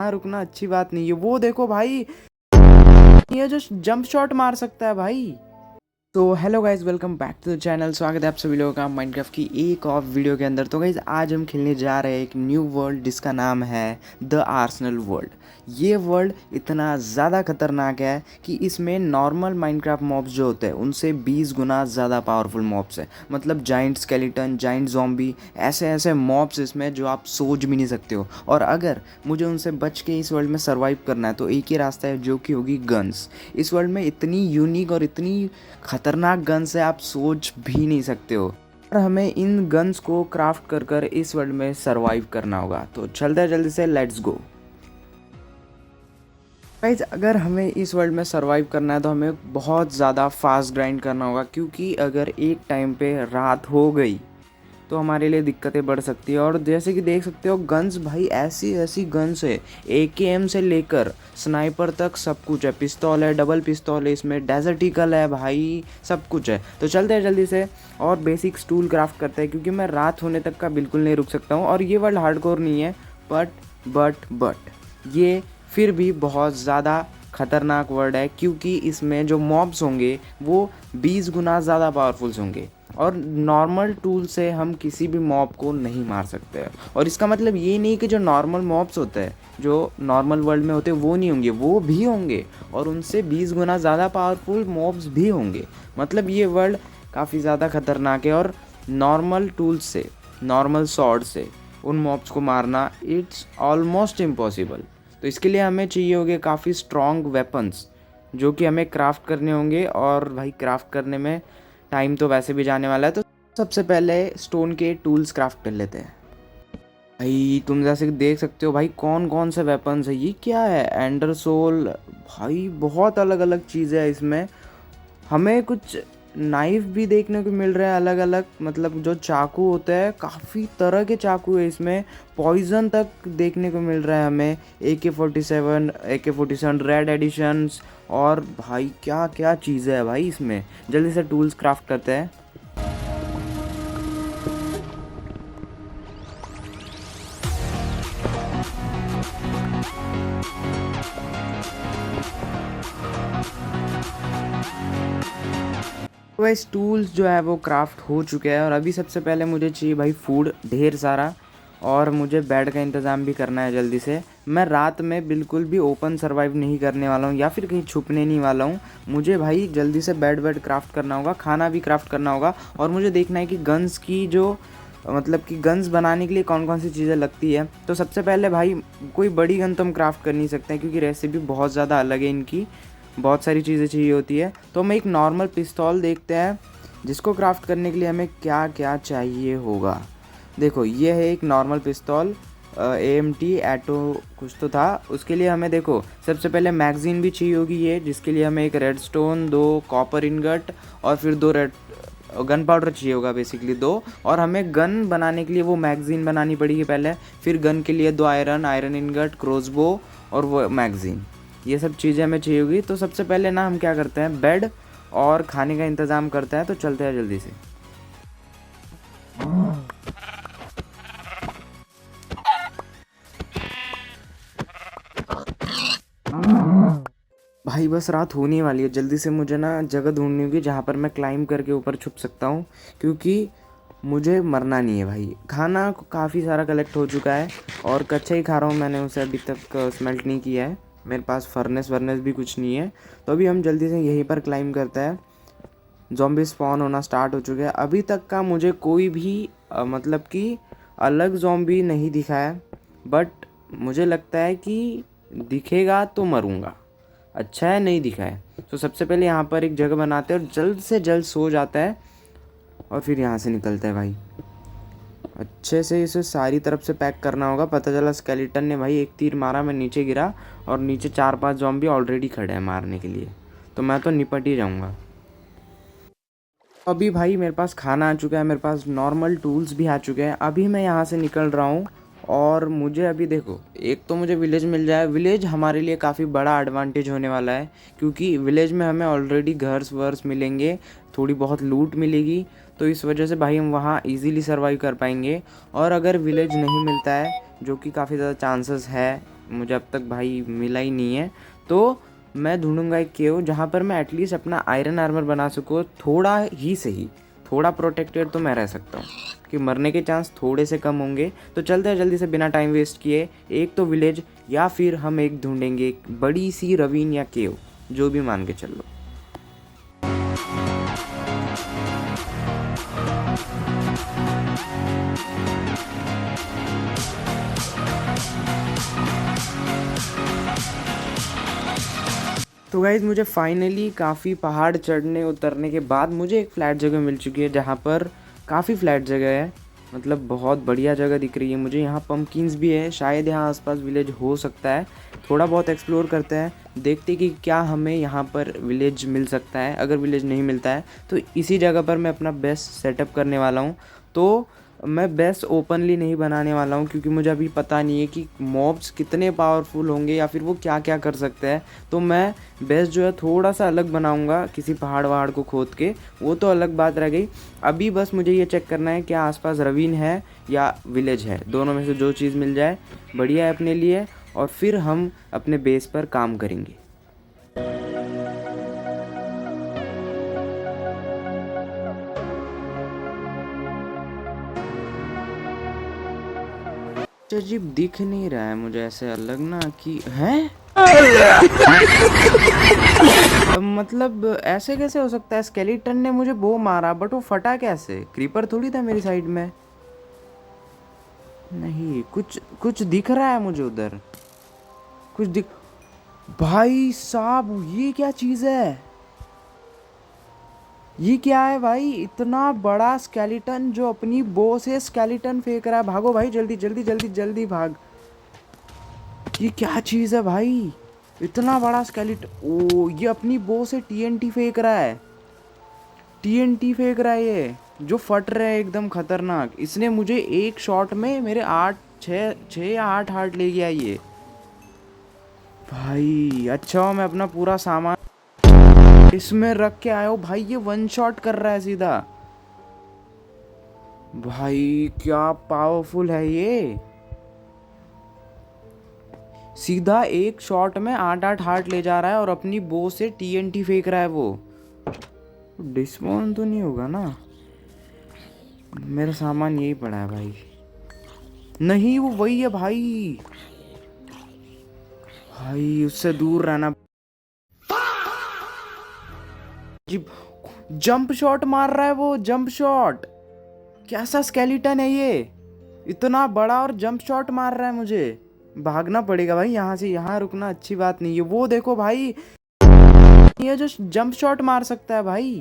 हाँ, रुकना अच्छी बात नहीं है। वो देखो भाई, ये जो जंप शॉट मार सकता है भाई। तो hello guys, welcome back to the channel. स्वागत है आप सभी लोगों का माइनक्राफ्ट की एक और वीडियो के अंदर। तो गाइज आज हम खेलने जा रहे हैं एक न्यू वर्ल्ड जिसका नाम है द आर्सेनल वर्ल्ड। ये वर्ल्ड इतना ज़्यादा खतरनाक है कि इसमें नॉर्मल माइनक्राफ्ट मॉब्स जो होते हैं उनसे 20 गुना ज़्यादा पावरफुल मॉब्स है। मतलब जाइंट स्केलेटन, जाइंट ज़ॉम्बी, ऐसे ऐसे मॉब्स इसमें जो आप सोच भी नहीं सकते हो। और अगर मुझे उनसे बच के इस वर्ल्ड में सर्वाइव करना है तो एक ही रास्ता है, जो कि होगी गन्स। इस वर्ल्ड में इतनी यूनिक और इतनी खतरनाक गन्स है, आप सोच भी नहीं सकते हो। और हमें इन गन्स को क्राफ्ट कर कर इस वर्ल्ड में सरवाइव करना होगा। तो चलते हैं जल्दी से, लेट्स गो गाइज। अगर हमें इस वर्ल्ड में सरवाइव करना है तो हमें बहुत ज़्यादा फास्ट ग्राइंड करना होगा, क्योंकि अगर एक टाइम पे रात हो गई तो हमारे लिए दिक्कतें बढ़ सकती है। और जैसे कि देख सकते हो गन्स भाई, ऐसी ऐसी गन्स है, AKM से लेकर स्नाइपर तक सब कुछ है। पिस्तौल है, डबल पिस्तौल है, इसमें डेजर्ट ईगल है भाई, सब कुछ है। तो चलते हैं जल्दी से और बेसिक टूल क्राफ्ट करते हैं, क्योंकि मैं रात होने तक का बिल्कुल नहीं रुक सकता हूँ। और ये वर्ल्ड हार्डकोर नहीं है, बट ये फिर भी बहुत ज़्यादा खतरनाक वर्ड है, क्योंकि इसमें जो मॉब्स होंगे वो 20 गुना ज़्यादा पावरफुल्स होंगे। और नॉर्मल टूल से हम किसी भी मॉब को नहीं मार सकते हैं। और इसका मतलब ये नहीं कि जो नॉर्मल मॉब्स होते हैं, जो नॉर्मल वर्ल्ड में होते हैं, वो नहीं होंगे, वो भी होंगे। और उनसे 20 गुना ज़्यादा पावरफुल मॉब्स भी होंगे। मतलब ये वर्ल्ड काफ़ी ज़्यादा खतरनाक है। और नॉर्मल टूल्स से, नॉर्मल स्वॉर्ड से उन मॉब्स को मारना इट्स ऑलमोस्ट इम्पॉसिबल। तो इसके लिए हमें चाहिए होंगे काफ़ी स्ट्रॉन्ग वेपन्स, जो कि हमें क्राफ्ट करने होंगे। और भाई क्राफ्ट करने में टाइम तो वैसे भी जाने वाला है, तो सबसे पहले स्टोन के टूल्स क्राफ्ट कर लेते हैं। भाई तुम जैसे देख सकते हो भाई, कौन कौन से वेपन्स है। ये क्या है, एंडर सोल भाई, बहुत अलग अलग चीज़ें हैं इसमें। हमें कुछ नाइफ भी देखने को मिल रहा है अलग अलग, मतलब जो चाकू होते हैं, काफ़ी तरह के चाकू है इसमें। पॉइजन तक देखने को मिल रहा है हमें। AK-47 रेड एडिशंस, और भाई क्या क्या चीज़ें है भाई इसमें। जल्दी से टूल्स क्राफ्ट करते हैं। वैसे टूल्स जो है वो क्राफ्ट हो चुके हैं। और अभी सबसे पहले मुझे चाहिए भाई फूड ढेर सारा, और मुझे बेड का इंतज़ाम भी करना है जल्दी से। मैं रात में बिल्कुल भी ओपन सर्वाइव नहीं करने वाला हूँ, या फिर कहीं छुपने नहीं वाला हूँ। मुझे भाई जल्दी से बेड क्राफ्ट करना होगा, खाना भी क्राफ्ट करना होगा। और मुझे देखना है कि गन्स की जो, मतलब कि गन्स बनाने के लिए कौन कौन सी चीज़ें लगती है। तो सबसे पहले भाई, कोई बड़ी गन तो हम क्राफ्ट कर नहीं सकते हैं, क्योंकि रेसिपी बहुत ज़्यादा अलग है इनकी, बहुत सारी चीज़ें चाहिए होती है। तो हम एक नॉर्मल पिस्तौल देखते हैं, जिसको क्राफ्ट करने के लिए हमें क्या क्या चाहिए होगा। देखो ये है एक नॉर्मल पिस्तौल, AMT एटो कुछ तो था। उसके लिए हमें देखो सबसे पहले मैगज़ीन भी चाहिए होगी ये, जिसके लिए हमें एक रेडस्टोन, 2 कॉपर इनगट, और फिर 2 रेड गन पाउडर चाहिए होगा, बेसिकली 2। और हमें गन बनाने के लिए वो मैगज़ीन बनानी पड़ेगी पहले, फिर गन के लिए 2 आयरन इनगट, क्रोसबो, और वो मैगज़ीन। ये सब चीज़ें हमें चाहिए होगी। तो सबसे पहले ना हम क्या करते हैं, बेड और खाने का इंतज़ाम करते हैं। तो चलते हैं जल्दी से। भाई बस रात होने वाली है, जल्दी से मुझे ना जगह ढूंढनी होगी जहाँ पर मैं क्लाइंब करके ऊपर छुप सकता हूँ, क्योंकि मुझे मरना नहीं है भाई। खाना काफ़ी सारा कलेक्ट हो चुका है, और कच्चा ही खा रहा हूँ मैंने, उसे अभी तक स्मेल्ट नहीं किया है। मेरे पास फर्नेस वर्नेस भी कुछ नहीं है। तो अभी हम जल्दी से यहीं पर क्लाइंब करते हैं। ज़ॉम्बी स्पॉन होना स्टार्ट हो चुके हैं। अभी तक का मुझे कोई भी मतलब कि अलग ज़ॉम्बी नहीं दिखा है, बट मुझे लगता है कि दिखेगा तो मरूंगा। अच्छा है नहीं दिखा है। तो सबसे पहले यहाँ पर एक जगह बनाते हैं और जल्द से जल्द सो जाता है, और फिर यहाँ से निकलता है भाई। अच्छे से इसे सारी तरफ से पैक करना होगा। पता चला स्केलेटन ने भाई एक तीर मारा, मैं नीचे गिरा, और नीचे 4-5 ज़ॉम्बी ऑलरेडी खड़े हैं मारने के लिए। तो मैं तो निपट ही जाऊँगा। अभी भाई मेरे पास खाना आ चुका है, मेरे पास नॉर्मल टूल्स भी आ चुके हैं। अभी मैं यहाँ से निकल रहा हूँ, और मुझे अभी देखो, एक तो मुझे विलेज मिल जाए। विलेज हमारे लिए काफ़ी बड़ा एडवांटेज होने वाला है, क्योंकि विलेज में हमें ऑलरेडी घर्स वर्स मिलेंगे, थोड़ी बहुत लूट मिलेगी। तो इस वजह से भाई हम वहाँ इजीली सर्वाइव कर पाएंगे। और अगर विलेज नहीं मिलता है, जो कि काफ़ी ज़्यादा चांसेस है मुझे अब तक भाई मिला ही नहीं है। तो मैं ढूंढूंगा एक केव जहाँ पर मैं एटलीस्ट अपना आयरन आर्मर बना सकूँ, थोड़ा ही सही, थोड़ा प्रोटेक्टेड तो मैं रह सकता हूँ कि मरने के चांस थोड़े से कम होंगे। तो चलते हैं जल्दी से बिना टाइम वेस्ट किए, एक तो विलेज या फिर हम एक ढूंढेंगे एक बड़ी सी रवीन या केव, जो भी मान के चल लो। तो गाइज़ मुझे फाइनली काफ़ी पहाड़ चढ़ने उतरने के बाद मुझे एक फ्लैट जगह मिल चुकी है, जहाँ पर काफ़ी फ्लैट जगह है, मतलब बहुत बढ़िया जगह दिख रही है मुझे। यहाँ पम्पकिन्स भी है, शायद यहाँ आसपास विलेज हो सकता है। थोड़ा बहुत एक्सप्लोर करते हैं, देखते कि क्या हमें यहाँ पर विलेज मिल सकता है। अगर विलेज नहीं मिलता है तो इसी जगह पर मैं अपना बेस्ट सेटअप करने वाला हूँ। तो मैं बेस्ट ओपनली नहीं बनाने वाला हूँ, क्योंकि मुझे अभी पता नहीं है कि मॉब्स कितने पावरफुल होंगे या फिर वो क्या क्या कर सकते हैं। तो मैं बेस्ट जो है थोड़ा सा अलग बनाऊँगा, किसी पहाड़ वहाड़ को खोद के, वो तो अलग बात रह गई। अभी बस मुझे ये चेक करना है क्या आसपास रवीन है या विलेज है, दोनों में से जो चीज़ मिल जाए बढ़िया है अपने लिए, और फिर हम अपने बेस पर काम करेंगे। अजीब दिख नहीं रहा है मुझे, ऐसे अलग ना कि है मतलब ऐसे कैसे हो सकता है? स्केलेटन ने मुझे बो मारा बट वो फटा कैसे? क्रीपर थोड़ी था मेरी साइड में। नहीं, कुछ कुछ दिख रहा है मुझे उधर, कुछ दिख। भाई साहब ये क्या चीज़ है? ये क्या है भाई? इतना बड़ा स्केलेटन जो अपनी बो से स्केलेटन फेंक रहा है। भागो भाई, जल्दी जल्दी जल्दी जल्दी भाग। ये क्या चीज़ है भाई? इतना बड़ा स्केलेटन। ओ, ये अपनी बो से टीएनटी फेंक रहा है, टीएनटी फेंक रहा है ये, जो फट रहा है एकदम खतरनाक। इसने मुझे एक शॉट में मेरे 6 या 8 हार्ट ले गया ये भाई। अच्छा मैं अपना पूरा सामान इसमें रख के आया हूँ भाई, ये वन शॉट कर रहा है सीधा। भाई क्या पावरफुल है ये, सीधा एक शॉट में 8 हार्ट ले जा रहा है और अपनी बो से टीएनटी फेंक रहा है। वो डिस्पॉन तो नहीं होगा ना? मेरा सामान यही पड़ा है भाई। नहीं, वो वही है भाई। भाई उससे दूर रहना। जंप शॉट मार रहा है वो, जंप शॉट। कैसा स्केलेटन है ये, इतना बड़ा और जंप शॉट मार रहा है मुझे। भागना पड़ेगा भाई यहाँ से, यहाँ रुकना अच्छी बात नहीं है। वो देखो भाई, ये जो जंप शॉट मार सकता है भाई।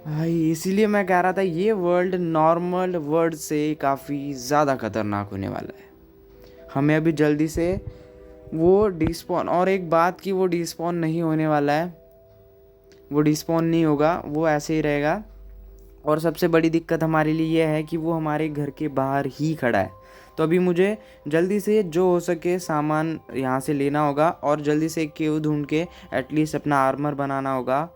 भाई इसीलिए मैं कह रहा था ये वर्ल्ड नॉर्मल वर्ल्ड से काफ़ी ज़्यादा खतरनाक होने वाला है। हमें अभी जल्दी से वो डिस्पॉन, और एक बात कि वो डिस्पॉन नहीं होने वाला है, वो डिस्पॉन नहीं होगा, वो ऐसे ही रहेगा। और सबसे बड़ी दिक्कत हमारे लिए यह है कि वो हमारे घर के बाहर ही खड़ा है। तो अभी मुझे जल्दी से जो हो सके सामान यहाँ से लेना होगा, और जल्दी से एक केव ढूंढ के एटलीस्ट अपना आर्मर बनाना होगा।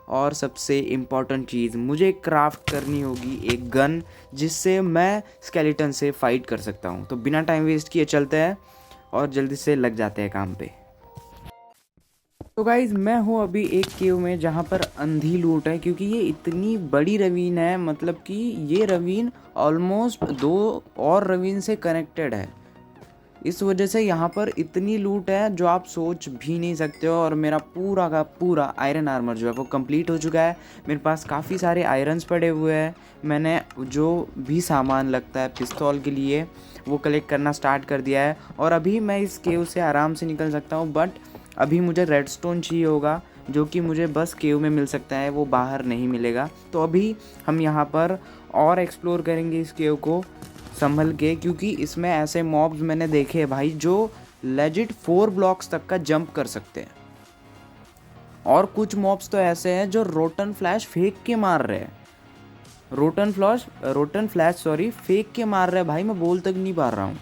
और सबसे इम्पॉर्टेंट चीज़, मुझे क्राफ्ट करनी होगी एक गन, जिससे मैं स्केलेटन से फाइट कर सकता हूँ। तो बिना टाइम वेस्ट किए चलते हैं और जल्दी से लग जाते हैं काम पे। तो गाइज़ मैं हूँ अभी एक केव में जहाँ पर अंधी लूट है, क्योंकि ये इतनी बड़ी रवीन है, मतलब कि ये रवीन ऑलमोस्ट 2 और रवीन से कनेक्टेड है। इस वजह से यहाँ पर इतनी लूट है जो आप सोच भी नहीं सकते हो। और मेरा पूरा का पूरा आयरन आर्मर जो है वो कंप्लीट हो चुका है। मेरे पास काफ़ी सारे आयरन्स पड़े हुए हैं। मैंने जो भी सामान लगता है पिस्तौल के लिए वो कलेक्ट करना स्टार्ट कर दिया है, और अभी मैं इस केव से आराम से निकल सकता हूँ। बट अभी मुझे रेडस्टोन चाहिए होगा, जो कि मुझे बस केव में मिल सकता है, वो बाहर नहीं मिलेगा। तो अभी हम यहाँ पर और एक्सप्लोर करेंगे इस केव को संभल के, क्योंकि इसमें ऐसे मॉब्स मैंने देखे हैं भाई जो लेजिट 4 ब्लॉक्स तक का जंप कर सकते हैं। और कुछ मॉब्स तो ऐसे हैं जो रोटन फ्लैश फेंक के मार रहे हैं, रोटन फ्लैश फेंक के मार रहे हैं भाई। मैं बोल तक नहीं पा रहा हूँ,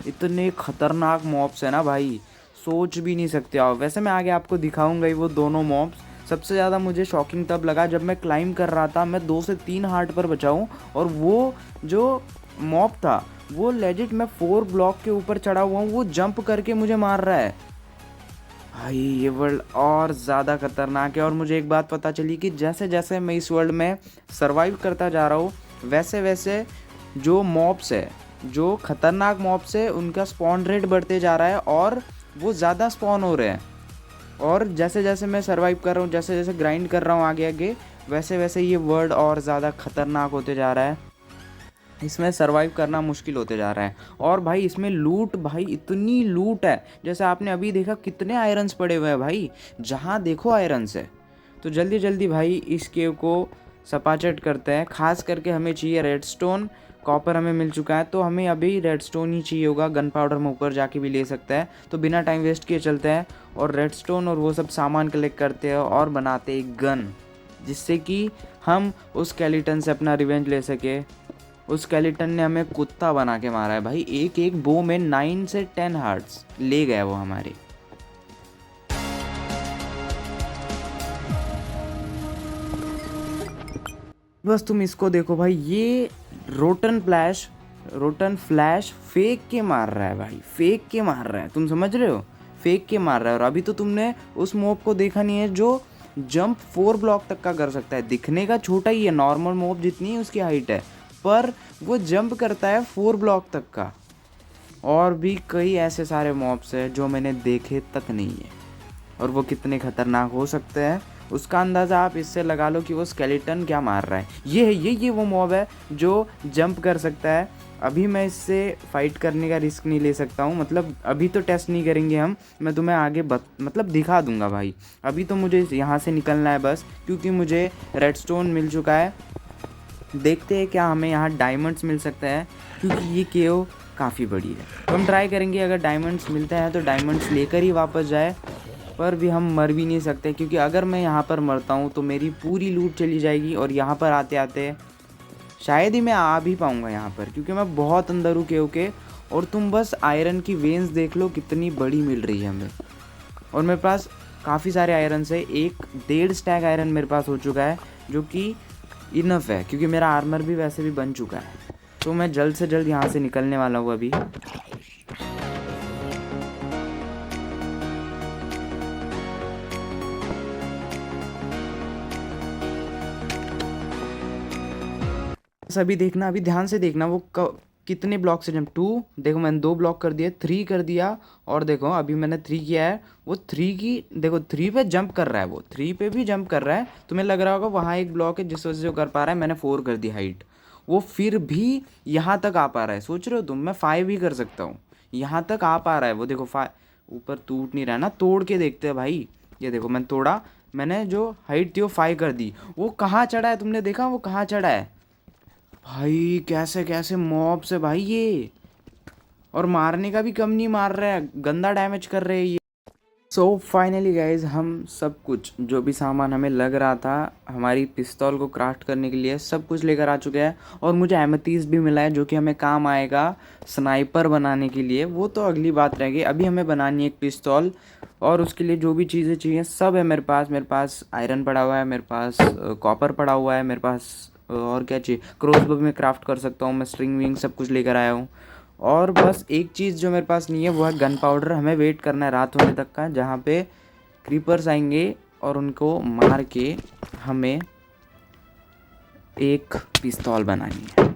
इतने खतरनाक मॉब्स है ना भाई, सोच भी नहीं सकते आप। वैसे मैं आगे आपको दिखाऊंगा ही वो दोनों मॉब्स। सबसे ज़्यादा मुझे शॉकिंग तब लगा जब मैं क्लाइंब कर रहा था, मैं 2 से 3 हार्ट पर बचाऊँ, और वो जो मॉब था वो लेजिट मैं 4 ब्लॉक के ऊपर चढ़ा हुआ हूँ, वो जंप करके मुझे मार रहा है। भाई ये वर्ल्ड और ज़्यादा खतरनाक है। और मुझे एक बात पता चली कि जैसे जैसे मैं इस वर्ल्ड में सरवाइव करता जा रहा हूँ, वैसे वैसे जो मॉब्स है, जो खतरनाक मॉब्स है, उनका स्पॉन रेट बढ़ते जा रहा है और वो ज़्यादा स्पॉन हो रहे हैं। और जैसे जैसे मैं सरवाइव कर रहा हूँ, जैसे जैसे ग्राइंड कर रहा हूँ आगे आगे, वैसे वैसे ये वर्ल्ड और ज़्यादा खतरनाक होते जा रहा है। इसमें सरवाइव करना मुश्किल होते जा रहा है। और भाई इसमें लूट, भाई इतनी लूट है। जैसे आपने अभी देखा कितने आयरन्स पड़े हुए हैं भाई, जहाँ देखो आयरन्स है। तो जल्दी जल्दी भाई इस केव को सपाचट करते हैं। खास करके हमें चाहिए रेडस्टोन। कॉपर हमें मिल चुका है, तो हमें अभी रेडस्टोन ही चाहिए होगा। गन पाउडर में ऊपर जाके भी ले सकते हैं। तो बिना टाइम वेस्ट किए चलते हैं और रेडस्टोन और वो सब सामान कलेक्ट करते हैं और बनाते हैं एक गन, जिससे कि हम उस स्केलेटन से अपना रिवेंज ले सके। उस स्केलेटन ने हमें कुत्ता बना के मारा है भाई। एक एक बो में 9 से 10 हार्ट्स ले गया वो हमारे। बस तुम इसको देखो भाई, ये रोटन फ्लैश फेंक के मार रहा है भाई, फेंक के मार रहा है। तुम समझ रहे हो, फेंक के मार रहा है। और अभी तो तुमने उस मॉब को देखा नहीं है जो जंप 4 ब्लॉक तक का कर सकता है। दिखने का छोटा ही है, नॉर्मल मॉब जितनी है उसकी हाइट है, पर वो जंप करता है 4 ब्लॉक तक का। और भी कई ऐसे सारे मॉब्स हैं जो मैंने देखे तक नहीं है, और वो कितने खतरनाक हो सकते हैं उसका अंदाज़ा आप इससे लगा लो कि वो स्केलेटन क्या मार रहा है। ये है, ये वो मॉब है जो जंप कर सकता है। अभी मैं इससे फाइट करने का रिस्क नहीं ले सकता हूँ, मतलब अभी तो टेस्ट नहीं करेंगे हम। मैं तुम्हें आगे मतलब दिखा दूंगा भाई। अभी तो मुझे यहाँ से निकलना है बस, क्योंकि मुझे रेडस्टोन मिल चुका है। देखते हैं क्या हमें यहाँ डायमंड्स मिल सकता है, क्योंकि ये केव काफ़ी बड़ी है। तो हम ट्राई करेंगे, अगर डायमंड्स मिलते हैं तो डायमंड्स लेकर ही वापस जाए। पर भी हम मर भी नहीं सकते, क्योंकि अगर मैं यहाँ पर मरता हूँ तो मेरी पूरी लूट चली जाएगी। और यहाँ पर आते आते शायद ही मैं आ भी पाऊँगा यहाँ पर, क्योंकि मैं बहुत अंदर हूँ केव के। और तुम बस आयरन की वेन्स देख लो कितनी बड़ी मिल रही है हमें। और मेरे पास काफ़ी सारे आयरन से 1.5 स्टैक आयरन मेरे पास हो चुका है, जो कि इनफ है, क्योंकि मेरा आर्मर भी वैसे भी बन चुका है। तो मैं जल्द से जल्द यहाँ से निकलने वाला हूँ अभी। बस अभी देखना, अभी ध्यान से देखना वो कितने ब्लॉक से जंप। 2 देखो, मैंने 2 ब्लॉक कर दिए, 3 कर दिया। और देखो अभी मैंने 3 किया है, वो 3 की देखो 3 पे जंप कर रहा है, वो 3 पे भी जंप कर रहा है। तुम्हें लग रहा होगा वहाँ एक ब्लॉक है जिस वजह से वो कर पा रहा है। मैंने 4 कर दी हाइट, वो फिर भी यहाँ तक आ पा रहा है। सोच रहे हो तुम, मैं 5 भी कर सकता हूँ। यहाँ तक आ पा रहा है वो, देखो 5 ऊपर टूट नहीं रहा है ना। तोड़ के देखते हैं भाई। ये देखो मैंने तोड़ा, मैंने जो हाइट थी वो 5 कर दी। वो कहाँ चढ़ा है, तुमने देखा वो कहाँ चढ़ा है भाई? कैसे कैसे मॉब से भाई ये, और मारने का भी कम नहीं मार रहा है, गंदा डैमेज कर रहे हैं ये। सो फाइनली गाइज, हम सब कुछ जो भी सामान हमें लग रहा था हमारी पिस्तौल को क्राफ्ट करने के लिए, सब कुछ लेकर आ चुके हैं। और मुझे एमेथीस्ट भी मिला है, जो कि हमें काम आएगा स्नाइपर बनाने के लिए। वो तो अगली बात रह गई, अभी हमें बनानी है एक पिस्तौल। और उसके लिए जो भी चीज़ें चाहिए सब है मेरे पास। मेरे पास आयरन पड़ा हुआ है, मेरे पास कॉपर पड़ा हुआ है, मेरे पास और क्या चाहिए, क्रॉसबो में क्राफ्ट कर सकता हूँ मैं, स्ट्रिंग विंग सब कुछ लेकर आया हूँ। और बस एक चीज़ जो मेरे पास नहीं है वो है गन पाउडर। हमें वेट करना है रात होने तक का, जहाँ पे क्रीपर्स आएंगे और उनको मार के हमें एक पिस्तौल बनानी है।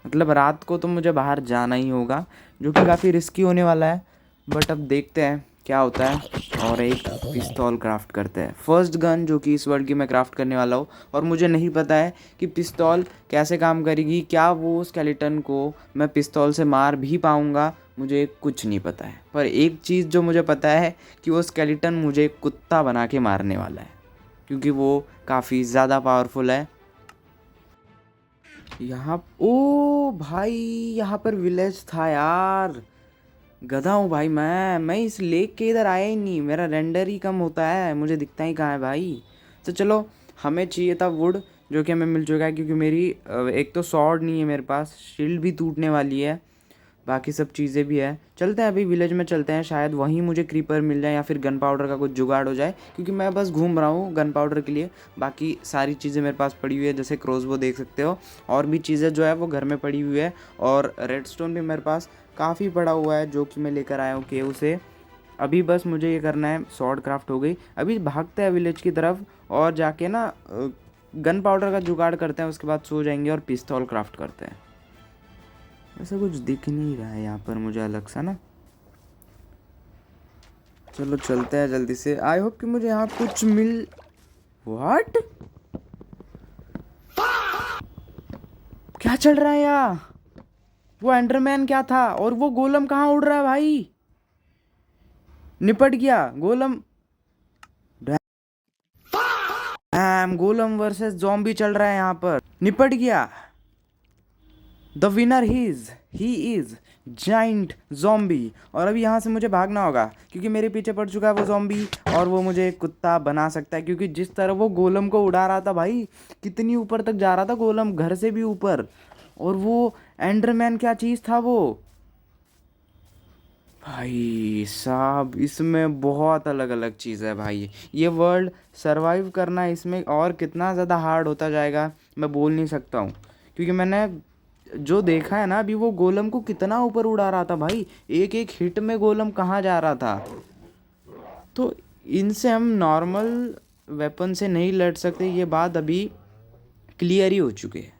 मतलब रात को तो मुझे बाहर जाना ही होगा, जो कि काफ़ी रिस्की होने वाला है, बट अब देखते हैं क्या होता है। और एक पिस्तौल क्राफ्ट करते हैं, फर्स्ट गन जो कि इस वर्ल्ड की मैं क्राफ्ट करने वाला हूँ। और मुझे नहीं पता है कि पिस्तौल कैसे काम करेगी, क्या वो स्केलेटन को मैं पिस्तौल से मार भी पाऊँगा, मुझे कुछ नहीं पता है। पर एक चीज़ जो मुझे पता है कि वो स्केलेटन मुझे कुत्ता बना के मारने वाला है, क्योंकि वो काफ़ी ज़्यादा पावरफुल है। यहाँ ओ भाई, यहाँ पर विलेज था यार। गधा हूँ भाई मैं इस लेक के इधर आया ही नहीं, मेरा रेंडर ही कम होता है, मुझे दिखता ही कहाँ है भाई। तो चलो, हमें चाहिए था वुड, जो कि हमें मिल चुका है, क्योंकि मेरी एक तो सॉर्ड नहीं है मेरे पास, शील्ड भी टूटने वाली है। बाकी सब चीज़ें भी है। चलते हैं अभी विलेज में चलते हैं, शायद वहीं मुझे क्रीपर मिल जाए या फिर गन पाउडर का कुछ जुगाड़ हो जाए, क्योंकि मैं बस घूम रहा हूँ गन पाउडर के लिए। बाकी सारी चीज़ें मेरे पास पड़ी हुई है, जैसे क्रॉसबो देख सकते हो, और भी चीज़ें जो है वो घर में पड़ी हुई है, और रेडस्टोन भी मेरे पास काफ़ी पड़ा हुआ है जो कि मैं लेकर आया हूँ केव से। अभी बस मुझे ये करना है, स्वॉर्ड क्राफ्ट हो गई। अभी भागते हैं विलेज की तरफ और जाके ना गन पाउडर का जुगाड़ करते हैं, उसके बाद सो जाएंगे और पिस्तौल क्राफ्ट करते हैं। ऐसा कुछ दिख नहीं रहा है यहाँ पर मुझे अलग सा ना। चलो चलते हैं जल्दी से। आई होप कि मुझे यहाँ कुछ मिल। व्हाट, क्या चल रहा है यहाँ? वो एंडरमैन क्या था? और वो गोलम कहाँ उड़ रहा है भाई? निपट गया गोलम। गोलम वर्सेस ज़ॉम्बी चल रहा है यहाँ पर, निपट गया। The winner he is giant zombie. और अभी यहाँ से मुझे भागना होगा क्योंकि मेरे पीछे पड़ चुका है वो ज़ॉम्बी, और वो मुझे एक कुत्ता बना सकता है, क्योंकि जिस तरह वो गोलम को उड़ा रहा था भाई, कितनी ऊपर तक जा रहा था गोलम, घर से भी ऊपर। और वो एंडरमैन क्या चीज़ था वो भाई साहब, इसमें बहुत अलग अलग चीज़ है भाई। ये वर्ल्ड सरवाइव करना इसमें और कितना ज़्यादा हार्ड होता जाएगा मैं बोल नहीं सकता हूँ, क्योंकि मैंने जो देखा है ना अभी, वो गोलम को कितना ऊपर उड़ा रहा था भाई, एक एक हिट में गोलम कहाँ जा रहा था। तो इनसे हम नॉर्मल वेपन से नहीं लड़ सकते, ये बात अभी क्लियर ही हो चुकी है।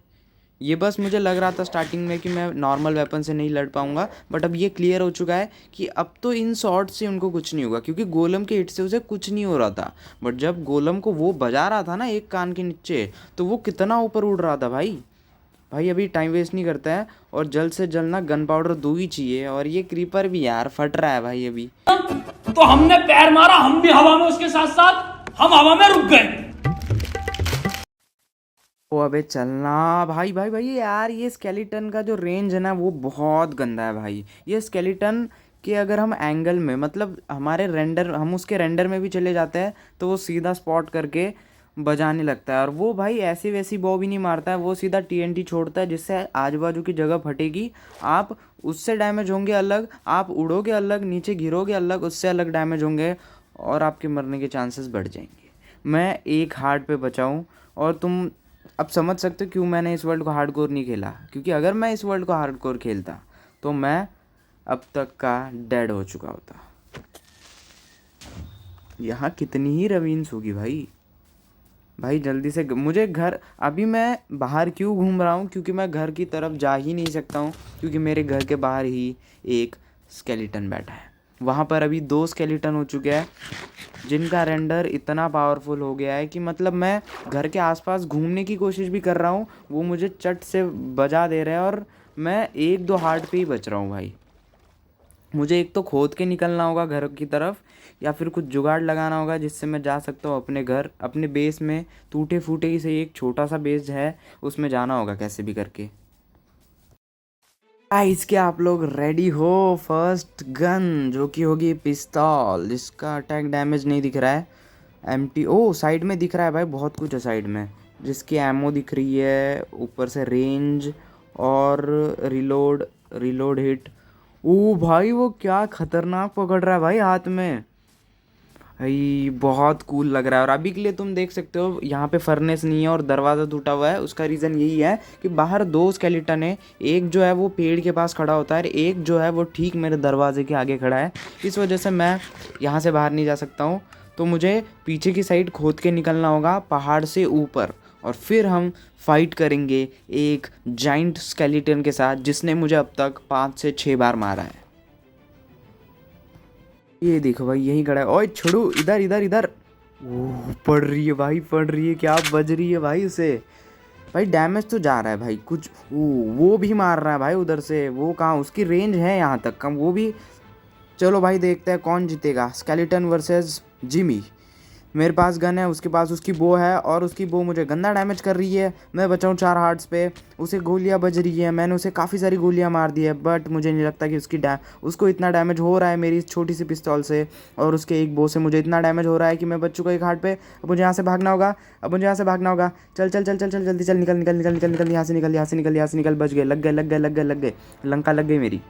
ये बस मुझे लग रहा था स्टार्टिंग में कि मैं नॉर्मल वेपन से नहीं लड़ पाऊंगा, बट अब ये क्लियर हो चुका है कि अब तो इन शॉट से उनको कुछ नहीं होगा, क्योंकि गोलम के हिट से उसे कुछ नहीं हो रहा था। बट जब गोलम को वो बजा रहा था ना एक कान के नीचे, तो वो कितना ऊपर उड़ रहा था भाई। भाई अभी टाइम वेस्ट नहीं करता है, और जल्द से जल्द ना गन पाउडर 2 ही चाहिए। और ये क्रीपर भी यार फट रहा है भाई अभी। तो हमने पैर मारा, हम भी हवा में उसके साथ साथ, हम हवा में रुक गए। ओ अबे चलना भाई भाई भाई यार, ये स्केलेटन का जो रेंज है ना वो बहुत गंदा है भाई। ये स्केलेटन के अगर हम एंगल में, मतलब हमारे रेंडर, हम उसके रेंडर में भी चले जाते हैं तो वो सीधा स्पॉट करके बजाने लगता है। और वो भाई ऐसी वैसी बॉ भी नहीं मारता है, वो सीधा टीएनटी छोड़ता है जिससे आजू बाजू की जगह फटेगी, आप उससे डैमेज होंगे अलग, आप उड़ोगे अलग, नीचे गिरोगे अलग, उससे अलग डैमेज होंगे, और आपके मरने के चांसेस बढ़ जाएंगे। मैं एक हार्ट पे बचाऊं, और तुम अब समझ सकते हो क्यों मैंने इस वर्ल्ड को हार्डकोर नहीं खेला, क्योंकि अगर मैं इस वर्ल्ड को हार्डकोर खेलता तो मैं अब तक का डेड हो चुका होता। यहाँ कितनी ही रवीन्स होगी भाई। भाई जल्दी से मुझे घर, अभी मैं बाहर क्यों घूम रहा हूँ, क्योंकि मैं घर की तरफ जा ही नहीं सकता हूँ, क्योंकि मेरे घर के बाहर ही एक स्केलेटन बैठा है। वहाँ पर अभी 2 स्केलेटन हो चुके हैं जिनका रेंडर इतना पावरफुल हो गया है कि मतलब मैं घर के आसपास घूमने की कोशिश भी कर रहा हूँ, वो मुझे चट से बजा दे रहे हैं, और मैं 1-2 हार्ट पे ही बच रहा हूँ भाई। मुझे एक तो खोद के निकलना होगा घर की तरफ, या फिर कुछ जुगाड़ लगाना होगा जिससे मैं जा सकता हूँ अपने घर, अपने बेस में। टूटे फूटे ही से एक छोटा सा बेस है, उसमें जाना होगा कैसे भी करके। गाइस क्या आप लोग रेडी हो? फर्स्ट गन जो कि होगी पिस्तौल, जिसका अटैक डैमेज नहीं दिख रहा है, एमटी, ओ साइड में दिख रहा है भाई, बहुत कुछ है साइड में, जिसकी एमओ दिख रही है, ऊपर से रेंज और रिलोड हिट। ओ भाई वो क्या खतरनाक पकड़ रहा है भाई हाथ में, भाई बहुत कूल लग रहा है। और अभी के लिए तुम देख सकते हो यहाँ पे फर्नेस नहीं है और दरवाज़ा टूटा हुआ है। उसका रीज़न यही है कि बाहर 2 स्केलेटन है, एक जो है वो पेड़ के पास खड़ा होता है, एक जो है वो ठीक मेरे दरवाजे के आगे खड़ा है। इस वजह से मैं यहाँ से बाहर नहीं जा सकता हूँ, तो मुझे पीछे की साइड खोद के निकलना होगा पहाड़ से ऊपर, और फिर हम फाइट करेंगे एक जाइंट स्केलेटन के साथ जिसने मुझे अब तक 5 से 6 बार मारा है। ये देखो भाई यहीं खड़ा है, ओए छोड़ू, इधर इधर इधर। ओह पड़ रही है भाई, पड़ रही है, क्या बज रही है भाई उसे। भाई डैमेज तो जा रहा है भाई कुछ, वो भी मार रहा है भाई उधर से, वो कहाँ, उसकी रेंज है यहाँ तक कम, वो भी। चलो भाई देखते हैं कौन जीतेगा, स्केलेटन वर्सेस जिमी। मेरे पास गन है, उसके पास उसकी बो है, और उसकी बो मुझे गंदा डैमेज कर रही है। मैं बचा हूँ 4 हार्ट्स पे, उसे गोलियाँ बज रही है, मैंने उसे काफ़ी सारी गोलियाँ मार दी है, बट मुझे नहीं लगता कि उसको इतना डैमेज हो रहा है मेरी इस छोटी सी पिस्तौल से, और उसके एक बो से मुझे इतना डैमेज हो रहा है कि मैं बच चुका एक हार्ट पे। अब मुझे यहाँ से भागना होगा, अब मुझे यहाँ से भागना होगा। चल चल चल चल चल जल्दी चल, निकल निकल निकल निकल निकल, यहाँ से निकल, यहाँ से निकल, यहाँ से निकल, बच गए, लग गए लग गए लग गए लग गए, लंका लग गई मेरी।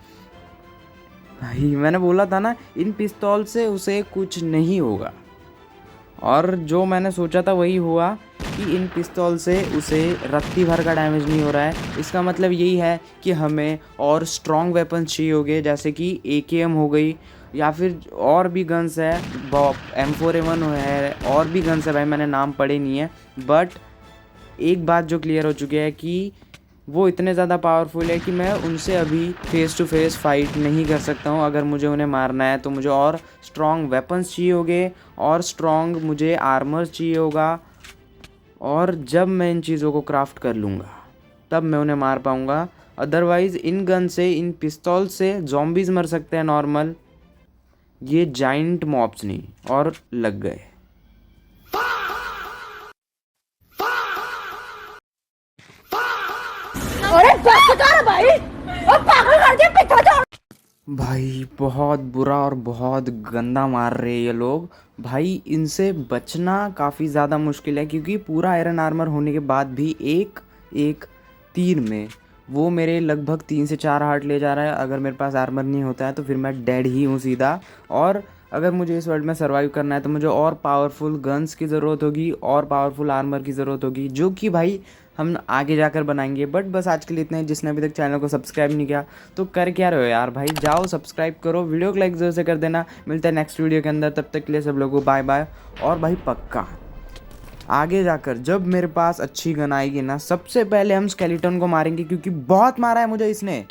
भाई मैंने बोला था ना, इन पिस्तौल से उसे कुछ नहीं होगा, और जो मैंने सोचा था वही हुआ कि इन पिस्तौल से उसे रत्ती भर का डैमेज नहीं हो रहा है। इसका मतलब यही है कि हमें और स्ट्रॉन्ग वेपन्स चाहिए होंगे, जैसे कि AKM हो गई, या फिर और भी गन्स है, M4A1 है, और भी गन्स है भाई, मैंने नाम पढ़े नहीं है। बट एक बात जो क्लियर हो चुकी है कि वो इतने ज़्यादा पावरफुल है कि मैं उनसे अभी फेस टू फेस फाइट नहीं कर सकता हूँ। अगर मुझे उन्हें मारना है तो मुझे और स्ट्रॉन्ग वेपन्स चाहिए होंगे, और स्ट्रॉन्ग मुझे आर्मर चाहिए होगा, और जब मैं इन चीज़ों को क्राफ्ट कर लूँगा तब मैं उन्हें मार पाऊँगा। अदरवाइज़ इन गन से, इन पिस्तौल से जॉम्बीज़ मर सकते हैं नॉर्मल, ये जाइंट मॉब्स नहीं। और लग गए। अरे बस कर भाई, और पागल कर दिया पिता तो। भाई बहुत बुरा और बहुत गंदा मार रहे हैं ये लोग। भाई इनसे बचना काफ़ी ज़्यादा मुश्किल है, क्योंकि पूरा आयरन आर्मर होने के बाद भी एक एक तीर में वो मेरे लगभग 3 से 4 हार्ट ले जा रहा है। अगर मेरे पास आर्मर नहीं होता है तो फिर मैं डेड ही हूँ सीधा। और अगर मुझे इस वर्ल्ड में सर्वाइव करना है तो मुझे और पावरफुल गन्स की ज़रूरत होगी, और पावरफुल आर्मर की ज़रूरत होगी, जो कि भाई हम आगे जाकर बनाएंगे। बट बस आज के लिए इतना ही। जिसने अभी तक चैनल को सब्सक्राइब नहीं किया तो कर क्या रहे हो यार भाई, जाओ सब्सक्राइब करो, वीडियो को लाइक ज़रूर से कर देना। मिलता है नेक्स्ट वीडियो के अंदर, तब तक के लिए सब लोगों को बाय बाय। और भाई पक्का आगे जाकर जब मेरे पास अच्छी गन आएगी ना, सबसे पहले हम स्केलेटन को मारेंगे, क्योंकि बहुत मारा है मुझे इसने।